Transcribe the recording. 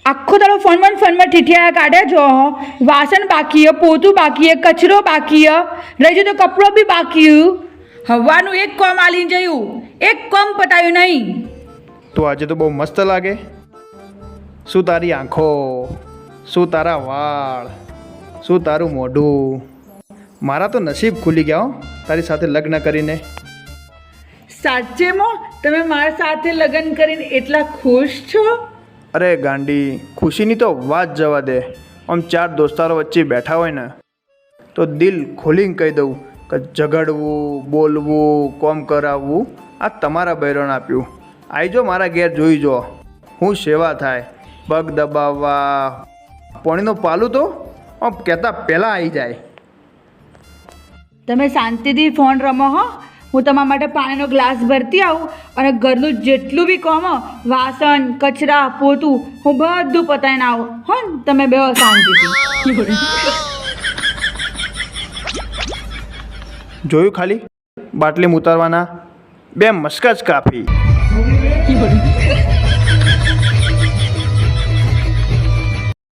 આખો તારો ફોનમાં ઠીઠિયા કાઢ્યા જો વાસણ બાકી પોતું બાકી કચરો બાકી રહી તો કપડો બી બાકી હવાનું એક કોમ આલીને જયું એક કોમ પતાયું નહીં. તો આજે તો બહુ મસ્ત લાગે. શું તારી આંખો, શું તારા વાળ, શું તારું મોઢું. મારા તો નસીબ ખુલી ગયા તારી સાથે લગ્ન કરીને. સાચેમાં તમે મારા સાથે લગ્ન કરીને એટલા ખુશ છો? અરે ગાંડી, ખુશીની તો વાત જવા દે. આમ ચાર દોસ્તારો વચ્ચે બેઠા હોય ને તો દિલ ખોલીને કહી દઉં કે ઝઘડવું, બોલવું, કોમ કરાવવું આ તમારા બૈરણ આપ્યું. આવી જો મારા ઘેર જોઈ જો હું સેવા થાય. પગ દબાવવા, પાણીનું પાલું તો આમ કહેતા પહેલાં આવી જાય. તમે શાંતિથી ફોન રમો હો. હું તમારા માટે પાણીનો ગ્લાસ ભરતી આવું અને ઘરનું જેટલું બી કામ વાસણ કચરા પોતું હું બધું પતાવીને આવું હો ને. તમે બે શાંતિથી. જોયું ખાલી બાટલી ઉતારવાના બે મસ્કા જ કાફી.